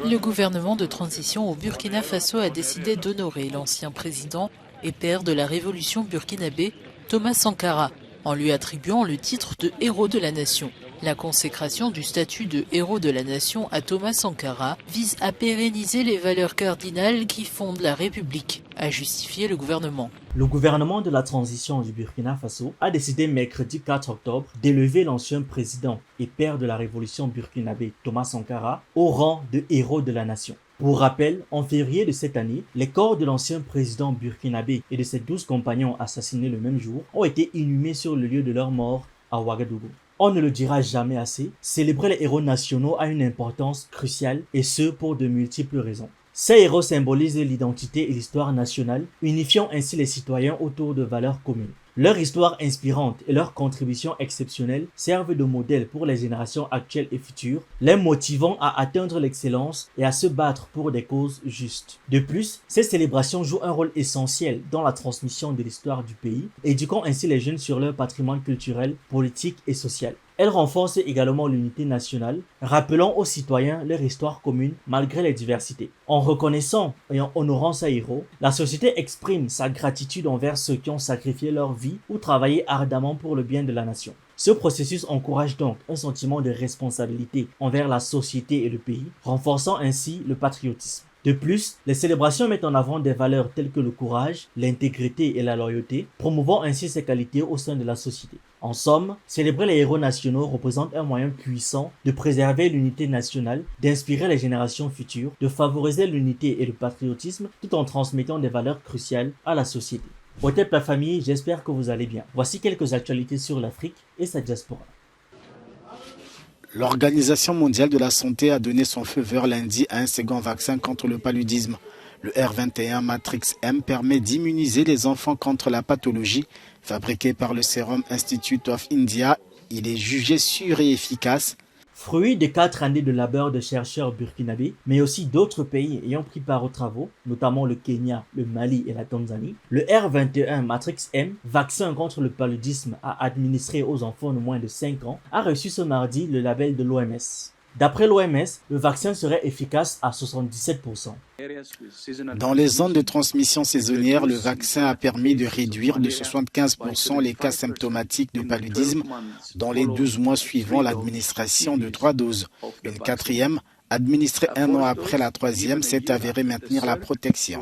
Le gouvernement de transition au Burkina Faso a décidé d'honorer l'ancien président et père de la révolution burkinabé, Thomas Sankara, en lui attribuant le titre de héros de la nation. La consécration du statut de héros de la nation à Thomas Sankara vise à pérenniser les valeurs cardinales qui fondent la République, a justifié le gouvernement. Le gouvernement de la transition du Burkina Faso a décidé mercredi 4 octobre d'élever l'ancien président et père de la révolution burkinabé Thomas Sankara au rang de héros de la nation. Pour rappel, en février de cette année, les corps de l'ancien président burkinabé et de ses 12 compagnons assassinés le même jour ont été inhumés sur le lieu de leur mort à Ouagadougou. On ne le dira jamais assez, célébrer les héros nationaux a une importance cruciale et ce pour de multiples raisons. Ces héros symbolisent l'identité et l'histoire nationale, unifiant ainsi les citoyens autour de valeurs communes. Leur histoire inspirante et leurs contributions exceptionnelles servent de modèle pour les générations actuelles et futures, les motivant à atteindre l'excellence et à se battre pour des causes justes. De plus, ces célébrations jouent un rôle essentiel dans la transmission de l'histoire du pays, éduquant ainsi les jeunes sur leur patrimoine culturel, politique et social. Elles renforcent également l'unité nationale, rappelant aux citoyens leur histoire commune malgré les diversités. En reconnaissant et en honorant ces héros, la société exprime sa gratitude envers ceux qui ont sacrifié leur vie ou travaillé ardemment pour le bien de la nation. Ce processus encourage donc un sentiment de responsabilité envers la société et le pays, renforçant ainsi le patriotisme. De plus, les célébrations mettent en avant des valeurs telles que le courage, l'intégrité et la loyauté, promouvant ainsi ces qualités au sein de la société. En somme, célébrer les héros nationaux représente un moyen puissant de préserver l'unité nationale, d'inspirer les générations futures, de favoriser l'unité et le patriotisme tout en transmettant des valeurs cruciales à la société. Au TEP la famille, j'espère que vous allez bien. Voici quelques actualités sur l'Afrique et sa diaspora. L'Organisation mondiale de la santé a donné son feu vert lundi à un second vaccin contre le paludisme. Le R21 Matrix M permet d'immuniser les enfants contre la pathologie. Fabriqué par le Serum Institute of India, il est jugé sûr et efficace. Fruit de 4 années de labeur de chercheurs burkinabés, mais aussi d'autres pays ayant pris part aux travaux, notamment le Kenya, le Mali et la Tanzanie, le R21 Matrix M, vaccin contre le paludisme à administrer aux enfants de moins de 5 ans, a reçu ce mardi le label de l'OMS. D'après l'OMS, le vaccin serait efficace à 77%. Dans les zones de transmission saisonnière, le vaccin a permis de réduire de 75% les cas symptomatiques de paludisme dans les 12 mois suivant l'administration de 3 doses. Une quatrième, administrée 1 an après la troisième, s'est avérée maintenir la protection.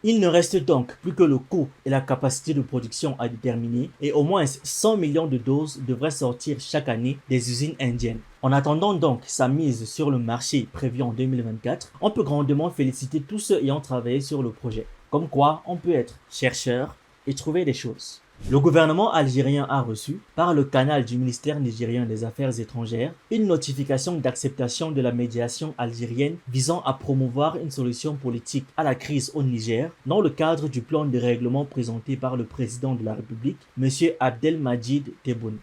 Il ne reste donc plus que le coût et la capacité de production à déterminer et au moins 100 millions de doses devraient sortir chaque année des usines indiennes. En attendant donc sa mise sur le marché prévue en 2024, on peut grandement féliciter tous ceux ayant travaillé sur le projet. Comme quoi, on peut être chercheur et trouver des choses. Le gouvernement algérien a reçu, par le canal du ministère nigérien des Affaires étrangères, une notification d'acceptation de la médiation algérienne visant à promouvoir une solution politique à la crise au Niger dans le cadre du plan de règlement présenté par le président de la République, M. Abdelmadjid Tebboune.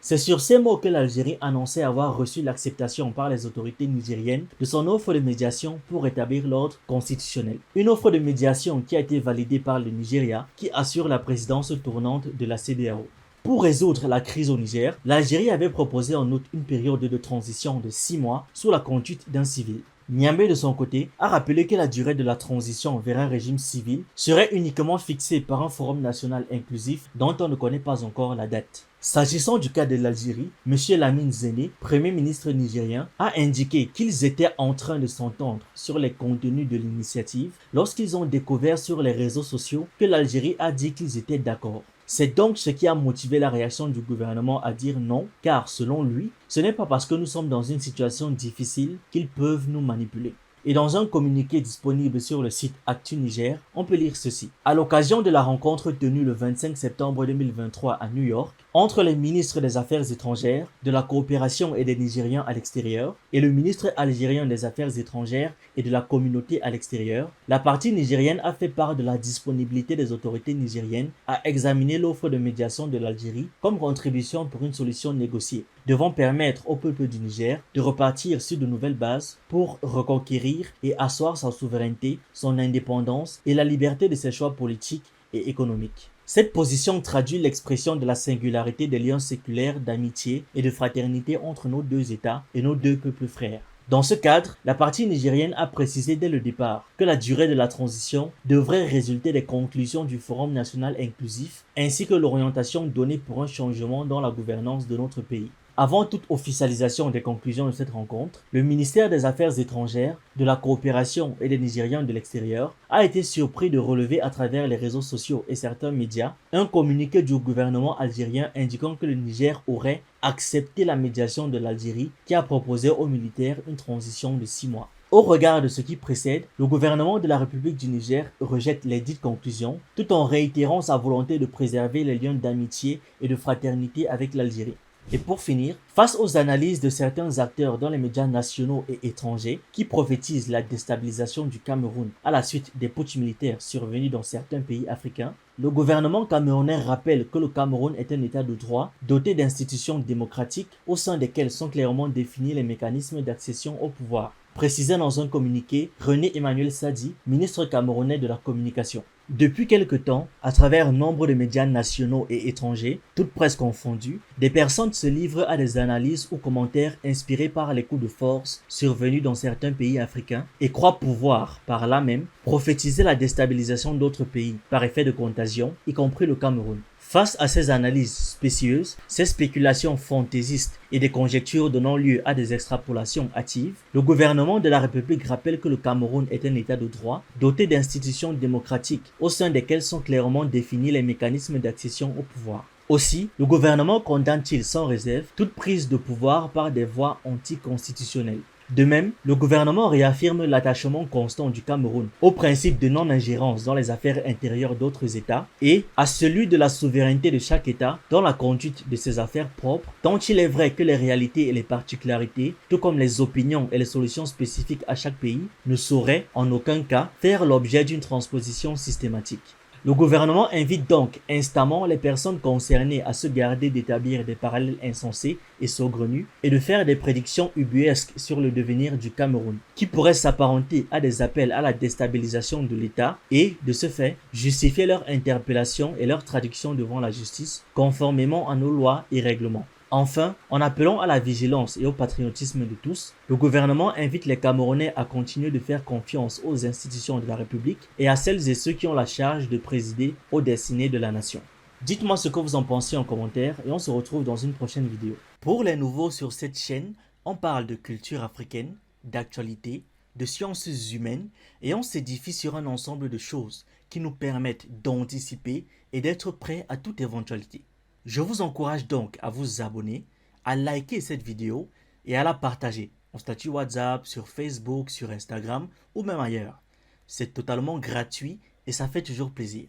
C'est sur ces mots que l'Algérie annonçait avoir reçu l'acceptation par les autorités nigériennes de son offre de médiation pour rétablir l'ordre constitutionnel. Une offre de médiation qui a été validée par le Nigeria, qui assure la présidence tournante de la CEDEAO. Pour résoudre la crise au Niger, l'Algérie avait proposé en outre une période de transition de 6 mois sous la conduite d'un civil. Niamey de son côté a rappelé que la durée de la transition vers un régime civil serait uniquement fixée par un forum national inclusif dont on ne connaît pas encore la date. S'agissant du cas de l'Algérie, M. Lamine Zéné, Premier ministre nigérien, a indiqué qu'ils étaient en train de s'entendre sur les contenus de l'initiative lorsqu'ils ont découvert sur les réseaux sociaux que l'Algérie a dit qu'ils étaient d'accord. C'est donc ce qui a motivé la réaction du gouvernement à dire non, car selon lui, ce n'est pas parce que nous sommes dans une situation difficile qu'ils peuvent nous manipuler. Et dans un communiqué disponible sur le site Actu Niger, on peut lire ceci. À l'occasion de la rencontre tenue le 25 septembre 2023 à New York, entre les ministres des Affaires étrangères, de la coopération et des Nigériens à l'extérieur et le ministre algérien des Affaires étrangères et de la communauté à l'extérieur, la partie nigérienne a fait part de la disponibilité des autorités nigériennes à examiner l'offre de médiation de l'Algérie comme contribution pour une solution négociée, devant permettre au peuple du Niger de repartir sur de nouvelles bases pour reconquérir et asseoir sa souveraineté, son indépendance et la liberté de ses choix politiques et économiques. Cette position traduit l'expression de la singularité des liens séculaires d'amitié et de fraternité entre nos deux États et nos deux peuples frères. Dans ce cadre, la partie nigérienne a précisé dès le départ que la durée de la transition devrait résulter des conclusions du Forum national inclusif ainsi que l'orientation donnée pour un changement dans la gouvernance de notre pays. Avant toute officialisation des conclusions de cette rencontre, le ministère des Affaires étrangères, de la coopération et des Nigériens de l'extérieur a été surpris de relever à travers les réseaux sociaux et certains médias un communiqué du gouvernement algérien indiquant que le Niger aurait accepté la médiation de l'Algérie qui a proposé aux militaires une transition de 6 mois. Au regard de ce qui précède, le gouvernement de la République du Niger rejette les dites conclusions tout en réitérant sa volonté de préserver les liens d'amitié et de fraternité avec l'Algérie. Et pour finir, face aux analyses de certains acteurs dans les médias nationaux et étrangers qui prophétisent la déstabilisation du Cameroun à la suite des putschs militaires survenus dans certains pays africains, le gouvernement camerounais rappelle que le Cameroun est un État de droit doté d'institutions démocratiques au sein desquelles sont clairement définis les mécanismes d'accession au pouvoir. Précisé dans un communiqué, René Emmanuel Sadi, ministre camerounais de la communication. Depuis quelque temps, à travers nombre de médias nationaux et étrangers, toutes presse confondues, des personnes se livrent à des analyses ou commentaires inspirés par les coups de force survenus dans certains pays africains et croient pouvoir, par là même, prophétiser la déstabilisation d'autres pays par effet de contagion, y compris le Cameroun. Face à ces analyses spécieuses, ces spéculations fantaisistes et des conjectures donnant lieu à des extrapolations hâtives, le gouvernement de la République rappelle que le Cameroun est un État de droit doté d'institutions démocratiques au sein desquelles sont clairement définis les mécanismes d'accession au pouvoir. Aussi, le gouvernement condamne-t-il sans réserve toute prise de pouvoir par des voies anticonstitutionnelles. De même, le gouvernement réaffirme l'attachement constant du Cameroun au principe de non-ingérence dans les affaires intérieures d'autres États et à celui de la souveraineté de chaque État dans la conduite de ses affaires propres, tant il est vrai que les réalités et les particularités, tout comme les opinions et les solutions spécifiques à chaque pays, ne sauraient en aucun cas faire l'objet d'une transposition systématique. Le gouvernement invite donc instamment les personnes concernées à se garder d'établir des parallèles insensés et saugrenus et de faire des prédictions ubuesques sur le devenir du Cameroun, qui pourraient s'apparenter à des appels à la déstabilisation de l'État et, de ce fait, justifier leur interpellation et leur traduction devant la justice conformément à nos lois et règlements. Enfin, en appelant à la vigilance et au patriotisme de tous, le gouvernement invite les Camerounais à continuer de faire confiance aux institutions de la République et à celles et ceux qui ont la charge de présider aux destinées de la nation. Dites-moi ce que vous en pensez en commentaire et on se retrouve dans une prochaine vidéo. Pour les nouveaux sur cette chaîne, on parle de culture africaine, d'actualité, de sciences humaines et on s'édifie sur un ensemble de choses qui nous permettent d'anticiper et d'être prêts à toute éventualité. Je vous encourage donc à vous abonner, à liker cette vidéo et à la partager en statut WhatsApp, sur Facebook, sur Instagram ou même ailleurs. C'est totalement gratuit et ça fait toujours plaisir.